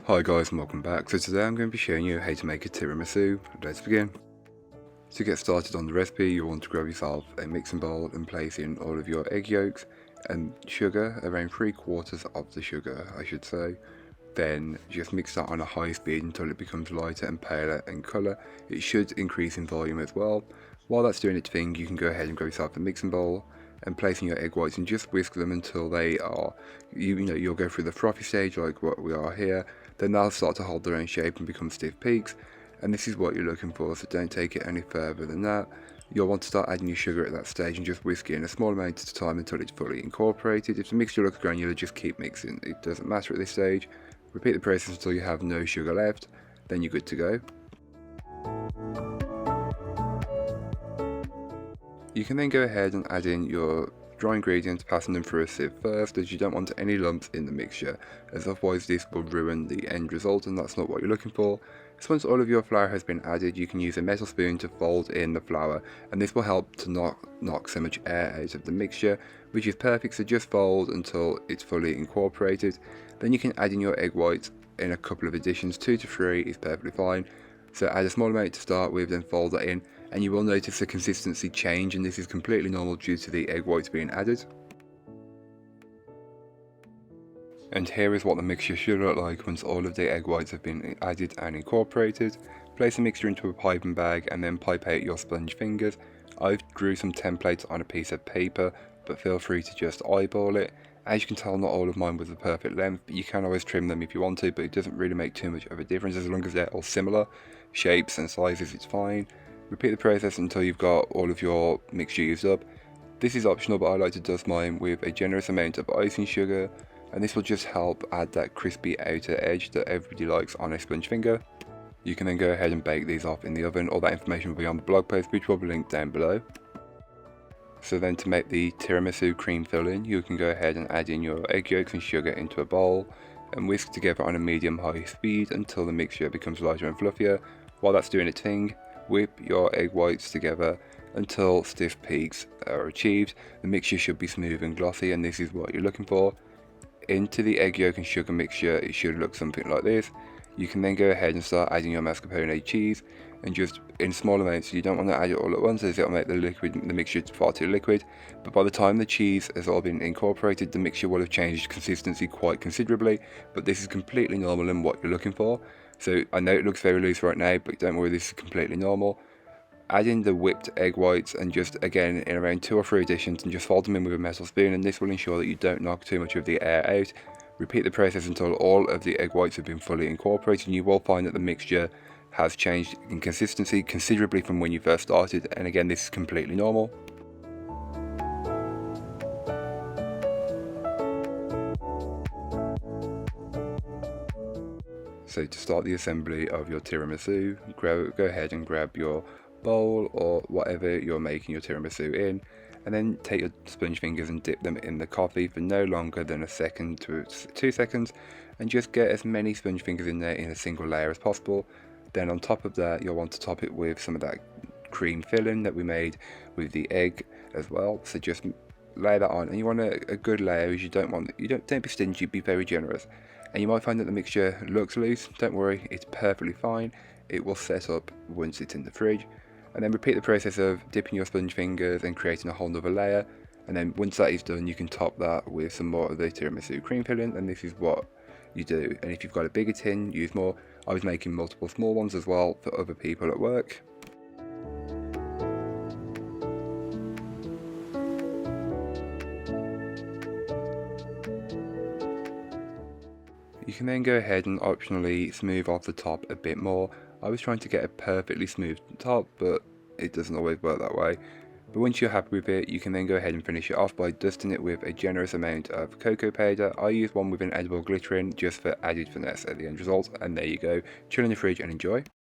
Hi guys and welcome back. So today I'm going to be showing you how to make a tiramisu. Let's begin. To get started on the recipe, you'll want to grab yourself a mixing bowl and place in all of your egg yolks and sugar, around 3/4 of the sugar I should say. Then just mix that on a high speed until it becomes lighter and paler in colour. It should increase in volume as well. While that's doing its thing, you can go ahead and grab yourself a mixing bowl and place in your egg whites and just whisk them until they are, you'll go through the frothy stage like what we are here. Then they'll start to hold their own shape and become stiff peaks, and this is what you're looking for, so don't take it any further than that. You'll want to start adding your sugar at that stage and just whisk it in a small amount at a time until it's fully incorporated. If the mixture looks granular, just keep mixing, it doesn't matter at this stage. Repeat the process until you have no sugar left, then you're good to go. You can then go ahead and add in your dry ingredients, passing them through a sieve first, as you don't want any lumps in the mixture, as otherwise this will ruin the end result and that's not what you're looking for. So once all of your flour has been added, you can use a metal spoon to fold in the flour, and this will help to knock so much air out of the mixture, which is perfect. So just fold until it's fully incorporated. Then you can add in your egg whites in a couple of additions, 2 to 3 is perfectly fine. So add a small amount to start with, then fold that in, and you will notice the consistency change, and this is completely normal due to the egg whites being added. And here is what the mixture should look like once all of the egg whites have been added and incorporated. Place the mixture into a piping bag and then pipe out your sponge fingers. I've drew some templates on a piece of paper, but feel free to just eyeball it. As you can tell, not all of mine was the perfect length, but you can always trim them if you want to, but it doesn't really make too much of a difference as long as they're all similar shapes and sizes, it's fine. Repeat the process until you've got all of your mixture used up. This is optional, but I like to dust mine with a generous amount of icing sugar, and this will just help add that crispy outer edge that everybody likes on a sponge finger. You can then go ahead and bake these off in the oven. All that information will be on the blog post, which will be linked down below. So then to make the tiramisu cream filling, you can go ahead and add in your egg yolks and sugar into a bowl and whisk together on a medium-high speed until the mixture becomes lighter and fluffier. While that's doing its thing, whip your egg whites together until stiff peaks are achieved. The mixture should be smooth and glossy, and this is what you're looking for. Into the egg yolk and sugar mixture, it should look something like this. You can then go ahead and start adding your mascarpone cheese, and just in small amounts. You don't want to add it all at once, as it'll make the mixture far too liquid. But by the time the cheese has all been incorporated, the mixture will have changed consistency quite considerably. But this is completely normal in what you're looking for. So I know it looks very loose right now, but don't worry, this is completely normal. Add in the whipped egg whites and just again in around 2 or 3 additions, and just fold them in with a metal spoon, and this will ensure that you don't knock too much of the air out. Repeat the process until all of the egg whites have been fully incorporated, and you will find that the mixture has changed in consistency considerably from when you first started, and again this is completely normal. So to start the assembly of your tiramisu, go ahead and grab your bowl or whatever you're making your tiramisu in, and then take your sponge fingers and dip them in the coffee for no longer than 1 second to 2 seconds, and just get as many sponge fingers in there in a single layer as possible. Then on top of that, you'll want to top it with some of that cream filling that we made with the egg as well. So just lay that on, and you want a good layer, as don't be stingy, be very generous. And you might find that the mixture looks loose. Don't worry, it's perfectly fine. It will set up once it's in the fridge. And then repeat the process of dipping your sponge fingers and creating a whole nother layer. And then once that is done, you can top that with some more of the tiramisu cream filling, and this is what you do. And if you've got a bigger tin, use more. I was making multiple small ones as well for other people at work. You can then go ahead and optionally smooth off the top a bit more. I was trying to get a perfectly smooth top, but it doesn't always work that way. But once you're happy with it, you can then go ahead and finish it off by dusting it with a generous amount of cocoa powder. I use one with an edible glitter in just for added finesse at the end result, and there you go. Chill in the fridge and enjoy.